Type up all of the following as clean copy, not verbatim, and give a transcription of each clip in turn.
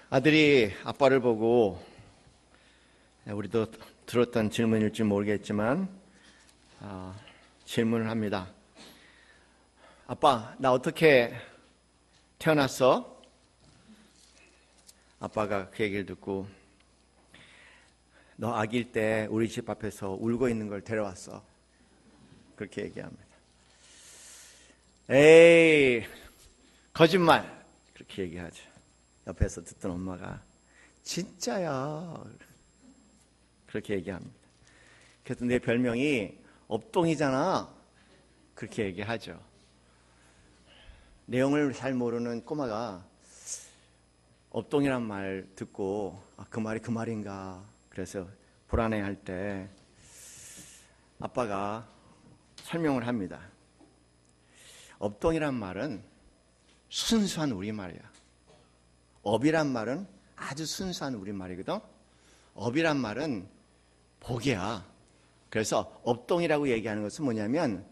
아들이 아빠를 보고 우리도 들었던 질문일지 모르겠지만 질문을 합니다. 아빠, 나 어떻게 태어났어? 아빠가 그 얘기를 듣고 너 아기일 때 우리 집 앞에서 울고 있는 걸 데려왔어. 그렇게 얘기합니다. 에이, 거짓말. 그렇게 얘기하죠. 옆에서 듣던 엄마가 진짜야. 그렇게 얘기합니다. 그래서 내 별명이 업동이잖아. 그렇게 얘기하죠. 내용을 잘 모르는 꼬마가 업동이란 말 듣고 그 말이 그 말인가 그래서 불안해할 때 아빠가 설명을 합니다. 업동이란 말은 순수한 우리말이야. 업이란 말은 아주 순수한 우리말이거든. 업이란 말은 복이야. 그래서 업동이라고 얘기하는 것은 뭐냐면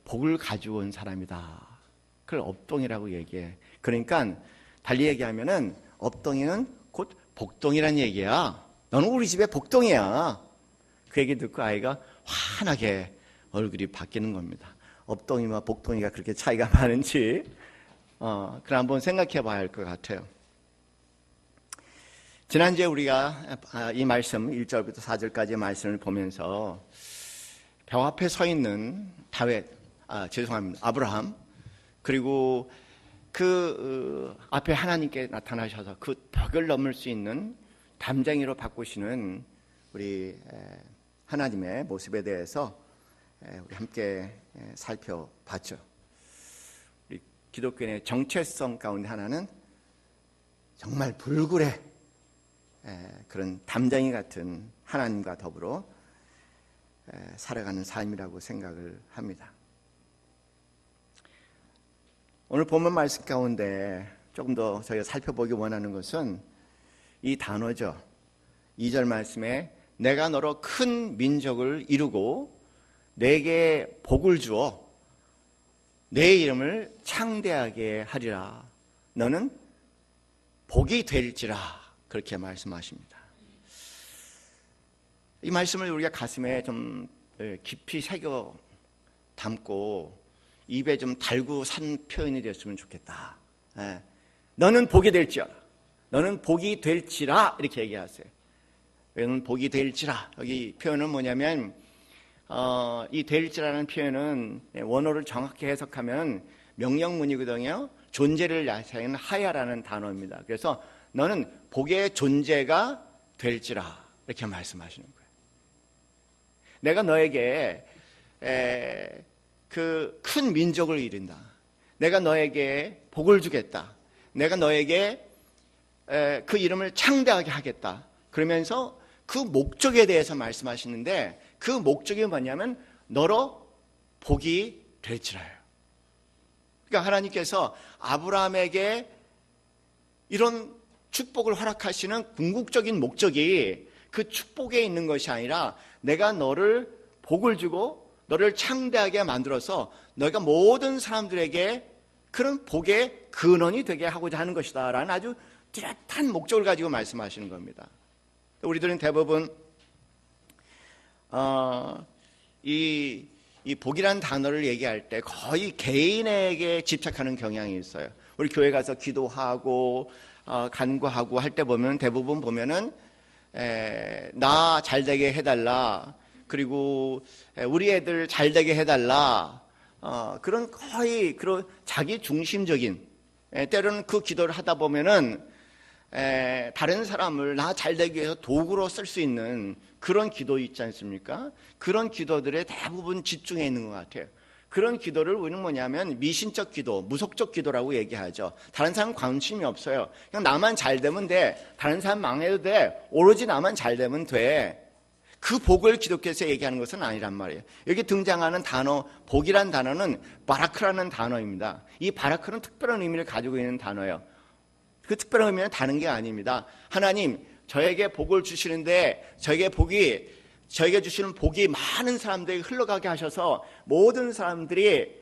복을 가져온 사람이다. 그걸 업동이라고 얘기해. 그러니까 달리 얘기하면은 업동이는 곧 복동이란 얘기야. 너는 우리 집의 복동이야. 그 얘기 듣고 아이가 환하게 얼굴이 바뀌는 겁니다. 업동이와 복동이가 그렇게 차이가 많은지 그럼 한번 생각해 봐야 할 것 같아요. 지난주에 우리가 이 말씀 1절부터 4절까지의 말씀을 보면서 벽 앞에 서 있는 아브라함 그리고 그 앞에 하나님께 나타나셔서 그 벽을 넘을 수 있는 담쟁이로 바꾸시는 우리 하나님의 모습에 대해서 우리 함께 살펴봤죠. 우리 기독교인의 정체성 가운데 하나는 정말 불굴의 그런 담쟁이 같은 하나님과 더불어 살아가는 삶이라고 생각을 합니다. 오늘 본문 말씀 가운데 조금 더 저희가 살펴보기 원하는 것은 이 단어죠. 2절 말씀에 내가 너로 큰 민족을 이루고 내게 복을 주어 내 이름을 창대하게 하리라. 너는 복이 될지라. 그렇게 말씀하십니다. 이 말씀을 우리가 가슴에 좀 깊이 새겨 담고 입에 좀 달고 산 표현이 됐으면 좋겠다. 너는 복이 될지라. 너는 복이 될지라. 이렇게 얘기하세요. 너는 복이 될지라. 여기 표현은 뭐냐면 이 될지라는 표현은 원어를 정확히 해석하면 명령문이거든요. 존재를 나타내는 하야라는 단어입니다. 그래서 너는 복의 존재가 될지라 이렇게 말씀하시는 거예요. 내가 너에게 그 큰 민족을 이룬다. 내가 너에게 복을 주겠다. 내가 너에게 그 이름을 창대하게 하겠다. 그러면서 그 목적에 대해서 말씀하시는데 그 목적이 뭐냐면 너로 복이 될지라요. 그러니까 하나님께서 아브라함에게 이런 축복을 허락하시는 궁극적인 목적이 그 축복에 있는 것이 아니라 내가 너를 복을 주고 너를 창대하게 만들어서 너가 모든 사람들에게 그런 복의 근원이 되게 하고자 하는 것이다 라는 아주 뚜렷한 목적을 가지고 말씀하시는 겁니다. 우리들은 대부분 이 복이라는 단어를 얘기할 때 거의 개인에게 집착하는 경향이 있어요. 우리 교회 가서 기도하고 간구하고 할 때 보면 대부분 보면은 나 잘되게 해달라. 그리고 우리 애들 잘되게 해달라. 그런 거의 그런 자기 중심적인 때로는 그 기도를 하다 보면은 다른 사람을 나 잘되기 위해서 도구로 쓸 수 있는 그런 기도 있지 않습니까? 그런 기도들에 대부분 집중해 있는 것 같아요. 그런 기도를 우리는 뭐냐면 미신적 기도, 무속적 기도라고 얘기하죠. 다른 사람 관심이 없어요. 그냥 나만 잘 되면 돼. 다른 사람 망해도 돼. 오로지 나만 잘 되면 돼. 그 복을 기독교에서 얘기하는 것은 아니란 말이에요. 여기 등장하는 단어, 복이란 단어는 바라크라는 단어입니다. 이 바라크는 특별한 의미를 가지고 있는 단어예요. 그 특별한 의미는 다른 게 아닙니다. 하나님, 저에게 복을 주시는데 저에게 주시는 복이 많은 사람들에게 흘러가게 하셔서 모든 사람들이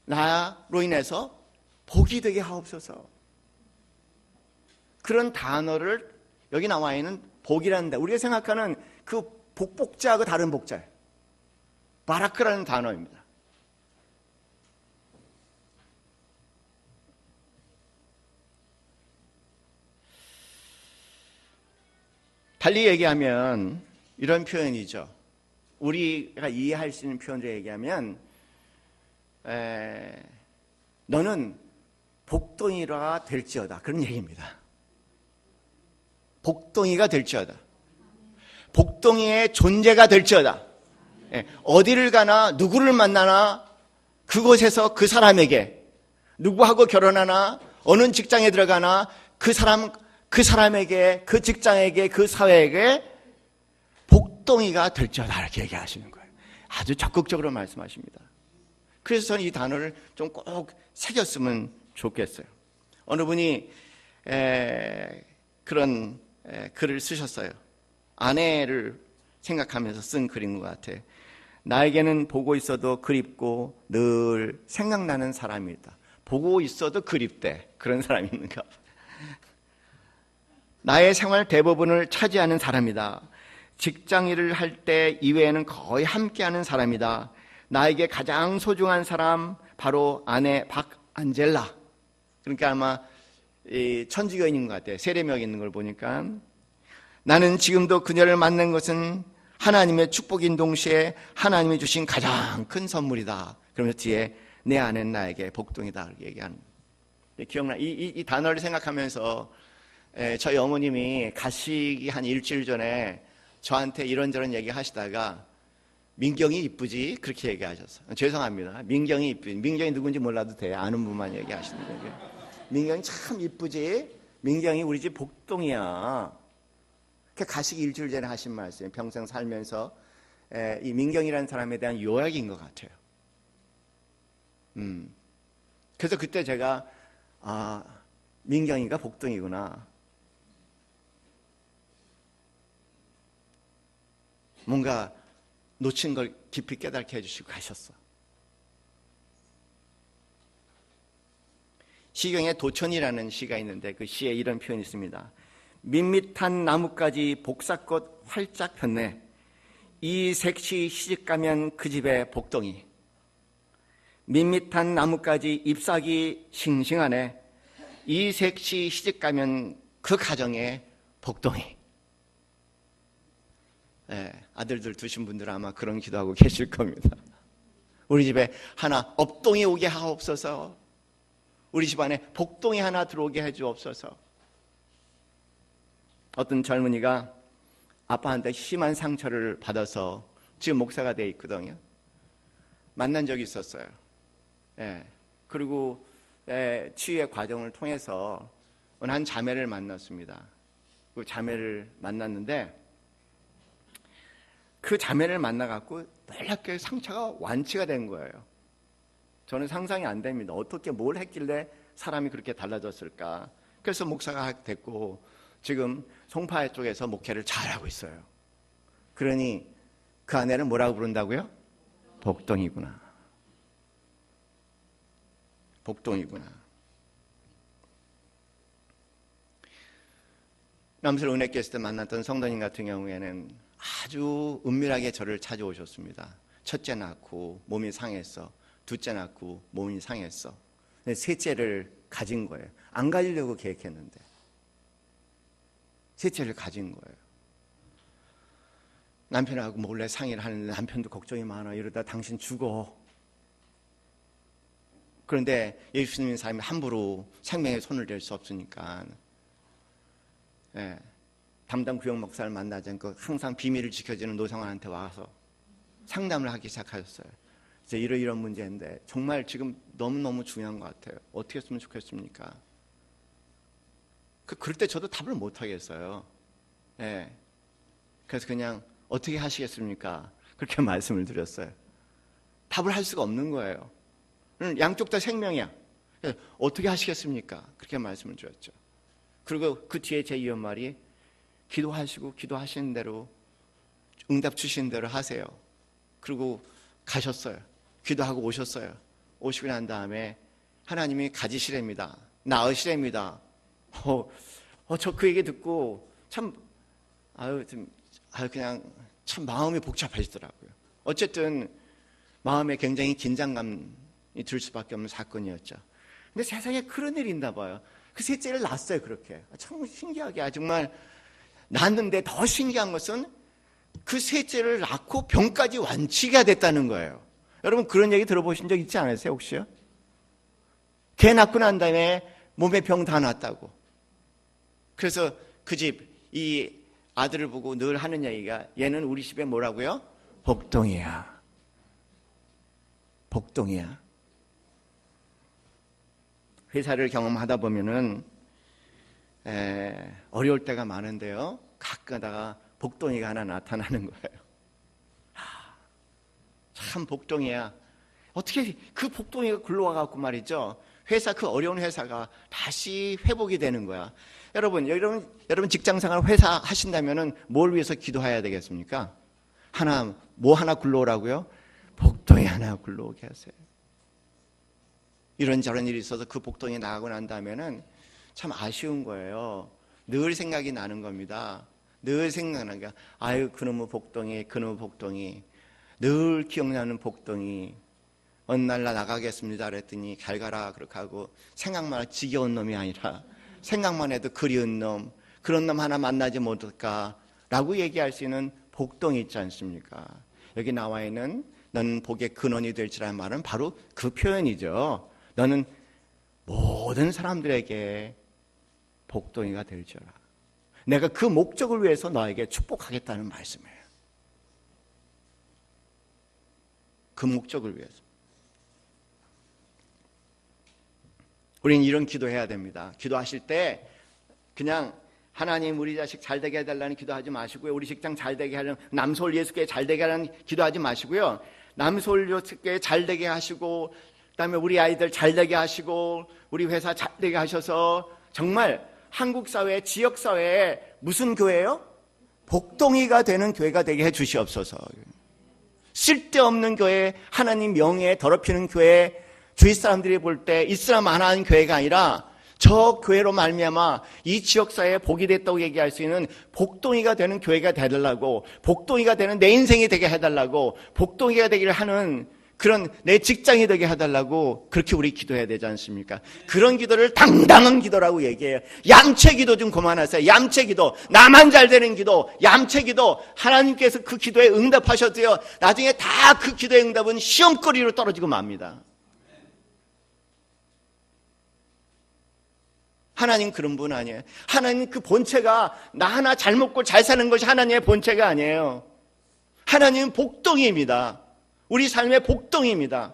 나로 인해서 복이 되게 하옵소서. 그런 단어를 여기 나와 있는 복이라는 데 우리가 생각하는 그 복자하고 다른 복자예요. 바라크라는 단어입니다. 달리 얘기하면 이런 표현이죠. 우리가 이해할 수 있는 표현으로 얘기하면 너는 복덩이가 될지어다, 그런 얘기입니다. 복덩이가 될지어다. 복덩이의 존재가 될지어다. 어디를 가나 누구를 만나나 그곳에서 그 사람에게, 누구하고 결혼하나 어느 직장에 들어가나 그 사람에게, 그 직장에게, 그 사회에게 복덩이가 될지어다, 이렇게 얘기하시는 거예요. 아주 적극적으로 말씀하십니다. 그래서 저는 이 단어를 좀 꼭 새겼으면 좋겠어요. 어느 분이 그런 글을 쓰셨어요. 아내를 생각하면서 쓴 글인 것 같아요. 나에게는 보고 있어도 그립고 늘 생각나는 사람이다. 보고 있어도 그립대. 그런 사람이 있는가 봐. 나의 생활 대부분을 차지하는 사람이다. 직장 일을 할 때 이외에는 거의 함께하는 사람이다. 나에게 가장 소중한 사람 바로 아내 박안젤라. 그러니까 아마 천주교인인 것 같아요. 세례명 있는 걸 보니까. 나는 지금도 그녀를 만난 것은 하나님의 축복인 동시에 하나님이 주신 가장 큰 선물이다. 그러면서 뒤에 내 아내는 나에게 복덩이다, 이렇게 얘기하는 거예요. 기억나? 이 단어를 생각하면서 저희 어머님이 가시기 한 일주일 전에 저한테 이런저런 얘기 하시다가 민경이 이쁘지? 그렇게 얘기하셨어요. 죄송합니다. 민경이 이쁘지. 민경이 누군지 몰라도 돼. 아는 분만 얘기하시는 거예요. 민경이 참 이쁘지? 민경이 우리 집 복동이야. 가시기 일주일 전에 하신 말씀, 평생 살면서 이 민경이라는 사람에 대한 요약인 것 같아요. 그래서 그때 제가 민경이가 복동이구나. 뭔가 놓친 걸 깊이 깨닫게 해주시고 가셨어. 시경에 도천이라는 시가 있는데 그 시에 이런 표현이 있습니다. 밋밋한 나뭇가지 복사꽃 활짝 폈네. 이 색시 시집가면 그 집에 복덩이. 밋밋한 나뭇가지 잎사귀 싱싱하네. 이 색시 시집가면 그 가정에 복덩이. 아들들 두신 분들은 아마 그런 기도하고 계실 겁니다. 우리 집에 하나 업동이 오게 하옵소서. 우리 집안에 복동이 하나 들어오게 해주옵소서. 어떤 젊은이가 아빠한테 심한 상처를 받아서 지금 목사가 돼 있거든요. 만난 적이 있었어요. 그리고 치유의 과정을 통해서 한 자매를 만났습니다. 그 자매를 만났는데 그 자매를 만나갖고 놀랍게 상처가 완치가 된 거예요. 저는 상상이 안 됩니다. 어떻게 뭘 했길래 사람이 그렇게 달라졌을까. 그래서 목사가 됐고 지금 송파 쪽에서 목회를 잘하고 있어요. 그러니 그 아내를 뭐라고 부른다고요? 복동이구나. 복동이구나. 남슬 은혜교회 때 만났던 성도님 같은 경우에는 아주 은밀하게 저를 찾아오셨습니다. 첫째 낳고 몸이 상했어. 둘째 낳고 몸이 상했어. 셋째를 가진 거예요. 안 가지려고 계획했는데 셋째를 가진 거예요. 남편하고 몰래 상의를 하는데 남편도 걱정이 많아. 이러다 당신 죽어. 그런데 예수님의 삶이 함부로 생명에 손을 댈 수 없으니까 담당 구역 목사를 만나지 않고 항상 비밀을 지켜주는 노상원한테 와서 상담을 하기 시작하셨어요. 그래서 이런 문제인데 정말 지금 너무너무 중요한 것 같아요. 어떻게 했으면 좋겠습니까? 그럴 때 저도 답을 못 하겠어요. 그래서 그냥 어떻게 하시겠습니까? 그렇게 말씀을 드렸어요. 답을 할 수가 없는 거예요. 양쪽 다 생명이야. 어떻게 하시겠습니까? 그렇게 말씀을 드렸죠. 그리고 그 뒤에 제 이혼 말이 기도하시고 기도하시는 대로 응답 주시는 대로 하세요. 그리고 가셨어요. 기도하고 오셨어요. 오시고 난 다음에 하나님이 가지시랍니다. 낳으시랍니다. 저 그 얘기 듣고 참 그냥 참 마음이 복잡해지더라고요. 어쨌든 마음에 굉장히 긴장감이 들 수밖에 없는 사건이었죠. 근데 세상에 그런 일이 있나 봐요. 그 셋째를 낳았어요. 그렇게 참 신기하게 정말 낳았는데 더 신기한 것은 그 셋째를 낳고 병까지 완치가 됐다는 거예요. 여러분 그런 얘기 들어보신 적 있지 않으세요 혹시요? 개 낳고 난 다음에 몸에 병 다 났다고. 그래서 그 집 이 아들을 보고 늘 하는 얘기가 얘는 우리 집에 뭐라고요? 복동이야. 복동이야. 회사를 경험하다 보면은 어려울 때가 많은데요. 가끔가다가 복동이가 하나 나타나는 거예요. 참 복동이야. 어떻게 그 복동이가 굴러와갖고 말이죠. 그 어려운 회사가 다시 회복이 되는 거야. 여러분 직장생활 회사 하신다면은 뭘 위해서 기도해야 되겠습니까? 뭐 하나 굴러오라고요? 복동이 하나 굴러오게 하세요. 이런저런 일이 있어서 그 복동이 나가고 난 다음에는 참 아쉬운 거예요. 늘 생각이 나는 겁니다. 늘 생각나는 게 그놈의 복동이 늘 기억나는 복동이 어느 날 나 나가겠습니다 그랬더니 잘 가라 그렇게 하고 생각만 해도 지겨운 놈이 아니라 생각만 해도 그리운 놈, 그런 놈 하나 만나지 못할까 라고 얘기할 수 있는 복동이 있지 않습니까? 여기 나와 있는 너는 복의 근원이 될지라는 말은 바로 그 표현이죠. 너는 모든 사람들에게 복동이가 될지어라. 내가 그 목적을 위해서 너에게 축복하겠다는 말씀이에요. 그 목적을 위해서. 우리는 이런 기도해야 됩니다. 기도하실 때 그냥 하나님 우리 자식 잘 되게 해달라는 기도하지 마시고요. 우리 직장 잘 되게 하려는 남서울 예수교회 잘 되게 하라는 기도하지 마시고요. 남서울 예수교회 잘 되게 하시고 그다음에 우리 아이들 잘 되게 하시고 우리 회사 잘 되게 하셔서 정말 한국 사회, 지역 사회에 무슨 교회예요? 복동이가 되는 교회가 되게 해 주시옵소서. 쓸데없는 교회, 하나님 명예에 더럽히는 교회, 주위 사람들이 볼 때 이슬람 안 하는 교회가 아니라 저 교회로 말미암아 이 지역사회에 복이 됐다고 얘기할 수 있는 복동이가 되는 교회가 되달라고, 복동이가 되는 내 인생이 되게 해달라고, 복동이가 되기를 하는 그런 내 직장이 되게 해달라고 그렇게 우리 기도해야 되지 않습니까? 그런 기도를 당당한 기도라고 얘기해요. 얌체 기도 좀 그만하세요. 얌체 기도, 나만 잘 되는 기도, 얌체 기도. 하나님께서 그 기도에 응답하셔도요, 나중에 다 그 기도의 응답은 시험거리로 떨어지고 맙니다. 하나님 그런 분 아니에요. 하나님 그 본체가 나 하나 잘 먹고 잘 사는 것이 하나님의 본체가 아니에요. 하나님은 복동이입니다. 우리 삶의 복동입니다.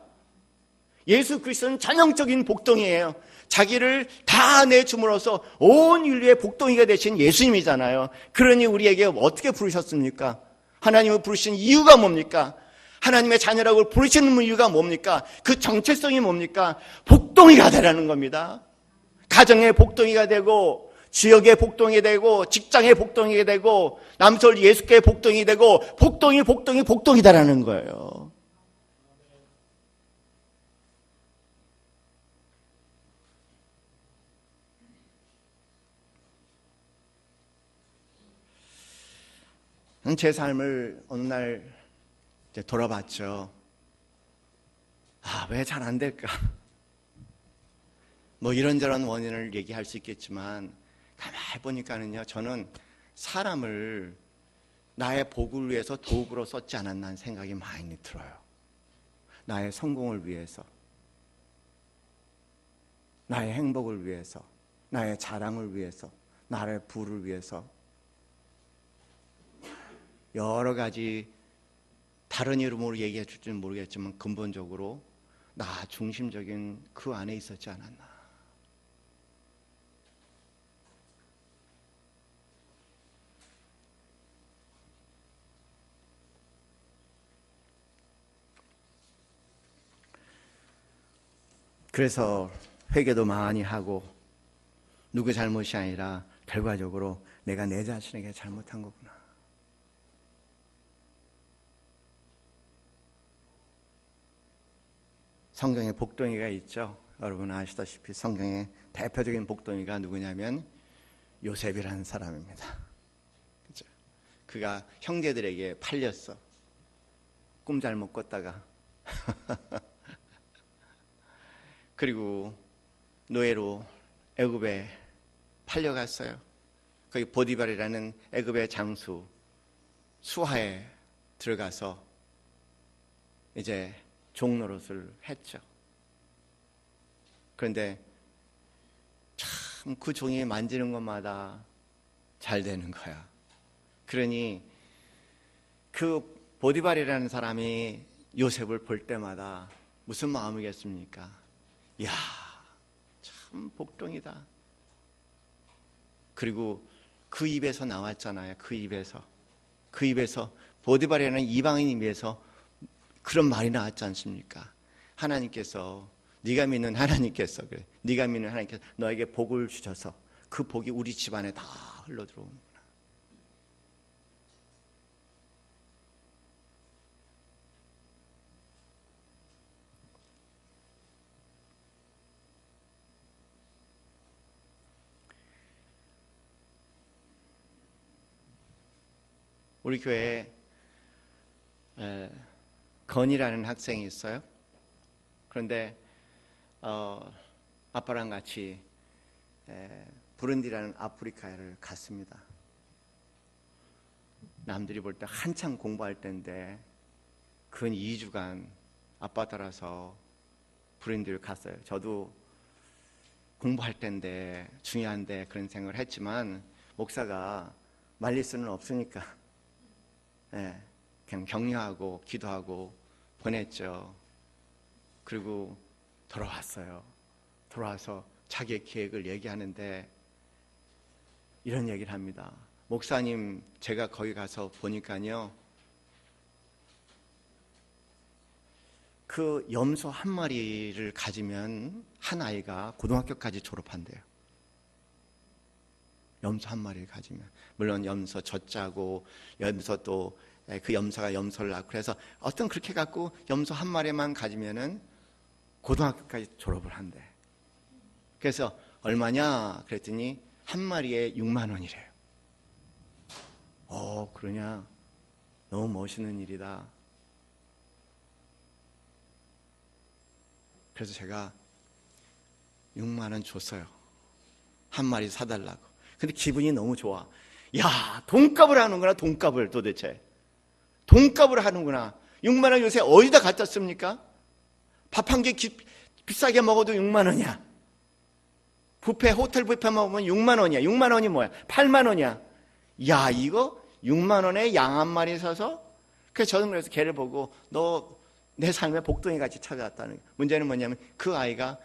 예수 그리스도는 전형적인 복동이에요. 자기를 다 내줌으로써 온 인류의 복동이가 되신 예수님이잖아요. 그러니 우리에게 어떻게 부르셨습니까? 하나님을 부르신 이유가 뭡니까? 하나님의 자녀라고 부르시는 이유가 뭡니까? 그 정체성이 뭡니까? 복동이가 되라는 겁니다. 가정의 복동이가 되고, 지역의 복동이 되고, 직장의 복동이 되고, 남서울 예수교의 복동이 되고, 복동이다라는 거예요. 제 삶을 어느 날 이제 돌아봤죠. 왜 잘 안 될까? 뭐 이런저런 원인을 얘기할 수 있겠지만 가만히 보니까는요, 저는 사람을 나의 복을 위해서 도구로 썼지 않았나 하는 생각이 많이 들어요. 나의 성공을 위해서, 나의 행복을 위해서, 나의 자랑을 위해서, 나의 부를 위해서 여러 가지 다른 이름으로 얘기해 줄지는 모르겠지만 근본적으로 나 중심적인 그 안에 있었지 않았나. 그래서 회개도 많이 하고 누구 잘못이 아니라 결과적으로 내가 내 자신에게 잘못한 거구나. 성경에 복동이가 있죠. 여러분 아시다시피 성경의 대표적인 복동이가 누구냐면 요셉이라는 사람입니다. 그죠? 그가 형제들에게 팔렸어. 꿈 잘못 꿨다가. 그리고 노예로 애굽에 팔려갔어요. 거기 보디발이라는 애굽의 장수 수하에 들어가서 이제 종노릇을 했죠. 그런데 참 그 종이 만지는 것마다 잘 되는 거야. 그러니 그 보디발이라는 사람이 요셉을 볼 때마다 무슨 마음이겠습니까? 이야, 참 복덩이다. 그리고 그 입에서 나왔잖아요. 그 입에서 보디발이라는 이방인 입에서 그런 말이 나왔지 않습니까? 하나님께서, 네가 믿는 하나님께서, 그래, 네가 믿는 하나님께서 너에게 복을 주셔서 그 복이 우리 집안에 다 흘러 들어오는구나. 우리 교회에 건이라는 학생이 있어요. 그런데 아빠랑 같이 부룬디라는 아프리카를 갔습니다. 남들이 볼 때 한참 공부할 때인데 근 2주간 아빠 따라서 부룬디를 갔어요. 저도 공부할 때인데 중요한데 그런 생각을 했지만 목사가 말릴 수는 없으니까 그냥 격려하고 기도하고 보냈죠. 그리고 돌아왔어요. 돌아와서 자기의 계획을 얘기하는데 이런 얘기를 합니다. 목사님, 제가 거기 가서 보니까요, 그 염소 한 마리를 가지면 한 아이가 고등학교까지 졸업한대요. 염소 한 마리를 가지면. 물론 염소 젖자고 염소 또 그 염소가 염소를 낳고 그래서 어떤 그렇게 갖고 염소 한 마리만 가지면은 고등학교까지 졸업을 한대. 그래서 얼마냐 그랬더니 한 마리에 6만 원이래요. 그러냐? 너무 멋있는 일이다. 그래서 제가 6만 원 줬어요. 한 마리 사달라고. 근데 기분이 너무 좋아. 야, 돈값을 하는구나, 돈값을 도대체. 돈값을 하는구나. 6만 원 요새 어디다 갖다 씁니까? 밥 한 개 비싸게 먹어도 6만 원이야. 호텔 뷔페 먹으면 6만 원이야. 6만 원이 뭐야? 8만 원이야. 야, 이거 6만 원에 양 한 마리 사서? 그래서 저는 그래서 걔를 보고 너 내 삶에 복덩이 같이 찾아왔다는 거예요. 문제는 뭐냐면 그 아이가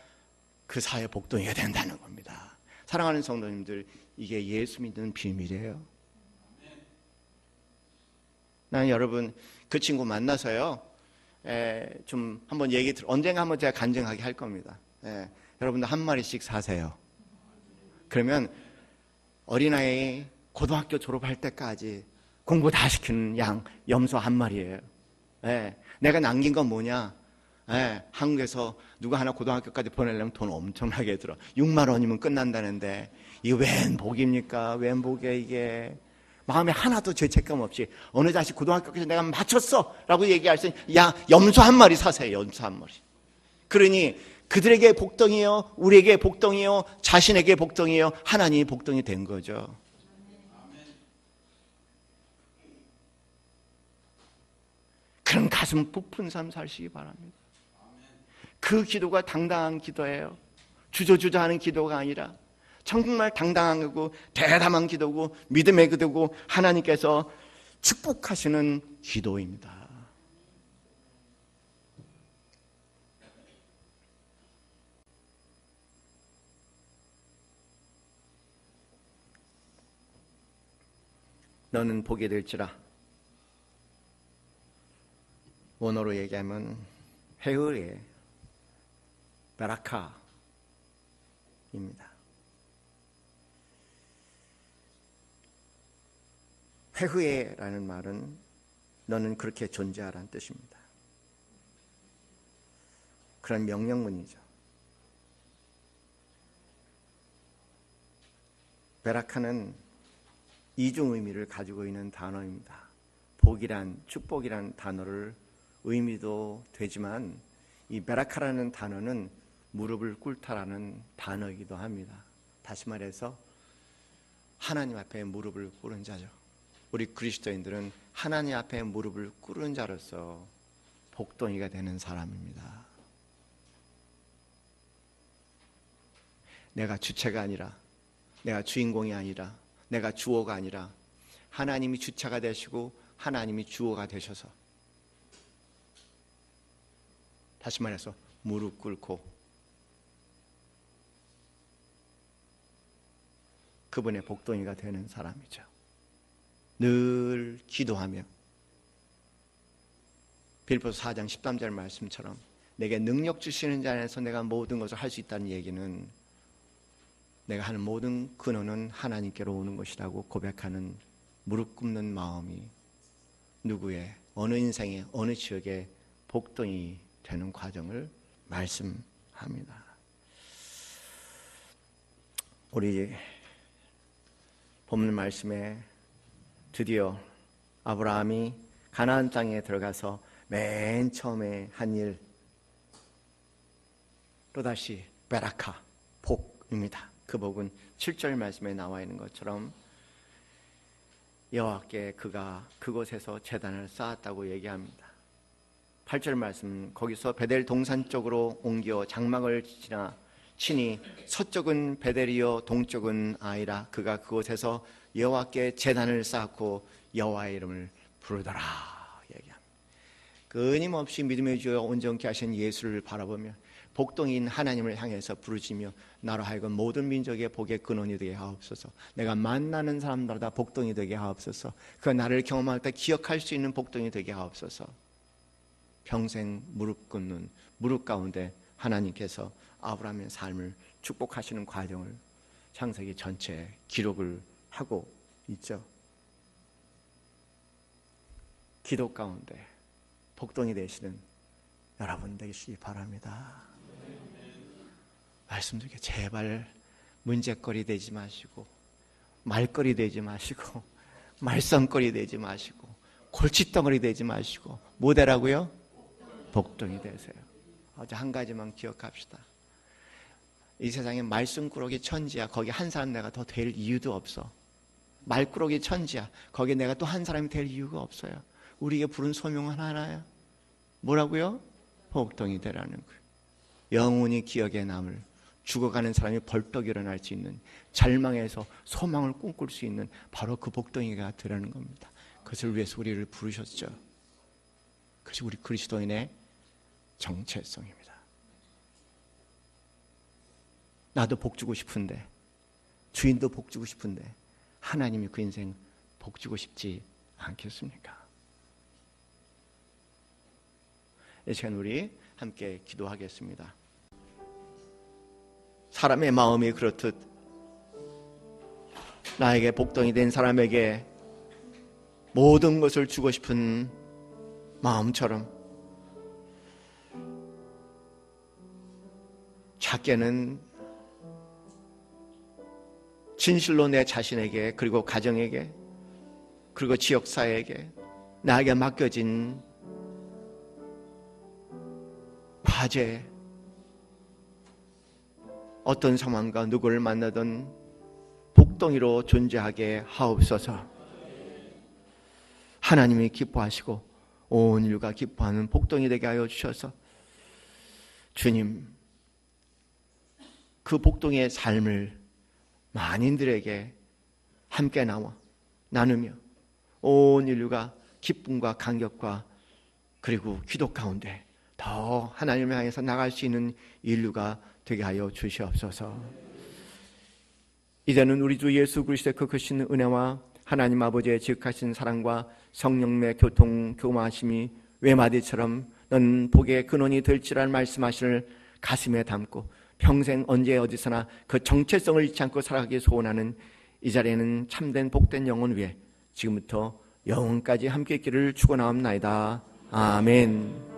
그 사회 복덩이가 된다는 겁니다. 사랑하는 성도님들, 이게 예수 믿는 비밀이에요. 나는 여러분 그 친구 만나서요, 좀 한번 언젠가 한번 제가 간증하게 할 겁니다. 여러분들 한 마리씩 사세요. 그러면 어린아이 고등학교 졸업할 때까지 공부 다 시키는 염소 한 마리예요. 내가 남긴 건 뭐냐? 한국에서 누가 하나 고등학교까지 보내려면 돈 엄청나게 들어. 6만 원이면 끝난다는데 이거 웬 복입니까? 웬 복이야 이게. 마음에 하나도 죄책감 없이 어느 자식 고등학교까지 내가 맞췄어 라고 얘기할 수 있는, 야, 염소 한 마리 사세요. 염소 한 마리. 그러니 그들에게 복덩이요, 우리에게 복덩이요, 자신에게 복덩이요, 하나님이 복덩이 된 거죠. 그런 가슴 부푼 삶 사시기 바랍니다. 그 기도가 당당한 기도예요. 주저주저하는 기도가 아니라 정말 당당한 거고 대담한 기도고 믿음의 기도고 하나님께서 축복하시는 기도입니다. 너는 보게 될지라. 원어로 얘기하면 회의의 바라카입니다. 회의라는 말은 너는 그렇게 존재하라는 뜻입니다. 그런 명령문이죠. 베라카는 이중 의미를 가지고 있는 단어입니다. 복이란, 축복이란 단어를 의미도 되지만 이 베라카라는 단어는 무릎을 꿇다라는 단어이기도 합니다. 다시 말해서 하나님 앞에 무릎을 꿇은 자죠. 우리 그리스도인들은 하나님 앞에 무릎을 꿇은 자로서 복덩이가 되는 사람입니다. 내가 주체가 아니라, 내가 주인공이 아니라, 내가 주어가 아니라 하나님이 주체가 되시고 하나님이 주어가 되셔서, 다시 말해서 무릎 꿇고 그분의 복덩이가 되는 사람이죠. 늘 기도하며 빌립보서 4장 13절 말씀처럼 내게 능력 주시는 자 안에서 내가 모든 것을 할 수 있다는 얘기는 내가 하는 모든 근원은 하나님께로 오는 것이라고 고백하는 무릎 꿇는 마음이 누구의 어느 인생의 어느 지역의 복덩이 되는 과정을 말씀합니다. 우리 본문 말씀에 드디어 아브라함이 가나안 땅에 들어가서 맨 처음에 한 일, 또다시 베라카, 복입니다. 그 복은 7절 말씀에 나와 있는 것처럼 여호와께 그가 그곳에서 제단을 쌓았다고 얘기합니다. 8절 말씀, 거기서 베델 동산 쪽으로 옮겨 장막을 지나 친히 서쪽은 베델이요 동쪽은 아이라 그가 그곳에서 여호와께 제단을 쌓고 여호와의 이름을 부르더라 얘기합니다. 끊임없이 믿음의 주여 온전케 하신 예수를 바라보며 복덩이인 하나님을 향해서 부르짖며 나로 하여금 모든 민족의 복의 근원이 되게 하옵소서. 내가 만나는 사람마다 복덩이 되게 하옵소서. 그 나를 경험할 때 기억할 수 있는 복덩이 되게 하옵소서. 평생 무릎 꿇는 무릎 가운데 하나님께서 아브라함의 삶을 축복하시는 과정을 창세기 전체에 기록을 하고 있죠. 기도 가운데 복덩이 되시는 여러분 되시기 바랍니다. 말씀드리게 제발 문제거리 되지 마시고 말거리 되지 마시고 말썽거리 되지 마시고 골칫덩어리 되지 마시고 뭐 되라고요? 복덩이 되세요. 어제 한 가지만 기억합시다. 이 세상에 말썽꾸러기 천지야. 거기 한 사람 내가 더 될 이유도 없어. 말꾸러기 천지야. 거기 내가 또 한 사람이 될 이유가 없어요. 우리에게 부른 소명은 하나야. 뭐라고요? 복덩이 되라는 거예요. 영원히 기억에 남을, 죽어가는 사람이 벌떡 일어날 수 있는, 절망에서 소망을 꿈꿀 수 있는 바로 그 복덩이가 되라는 겁니다. 그것을 위해서 우리를 부르셨죠. 그것이 우리 그리스도인의 정체성입니다. 나도 복 주고 싶은데, 주인도 복 주고 싶은데 하나님이 그 인생 복 주고 싶지 않겠습니까? 이 시간 우리 함께 기도하겠습니다. 사람의 마음이 그렇듯 나에게 복덩이 된 사람에게 모든 것을 주고 싶은 마음처럼 작게는 진실로 내 자신에게, 그리고 가정에게, 그리고 지역사회에게 나에게 맡겨진 과제, 어떤 상황과 누구를 만나든 복덩이로 존재하게 하옵소서. 하나님이 기뻐하시고 온 인류가 기뻐하는 복덩이 되게 하여 주셔서 주님, 그 복덩이의 삶을 만인들에게 함께 나누며 온 인류가 기쁨과 감격과 그리고 기도 가운데 더 하나님을 향해서 나갈 수 있는 인류가 되게 하여 주시옵소서. 이제는 우리 주 예수 그리스도의 그 크신 은혜와 하나님 아버지의 지극하신 사랑과 성령의 교통하심이 외마디처럼 넌 복의 근원이 될지라는 말씀하시를 가슴에 담고 평생 언제 어디서나 그 정체성을 잃지 않고 살아가기 소원하는 이 자리에는 참된 복된 영혼 위에 지금부터 영혼까지 함께 있기를 축원하옵나이다. 아멘.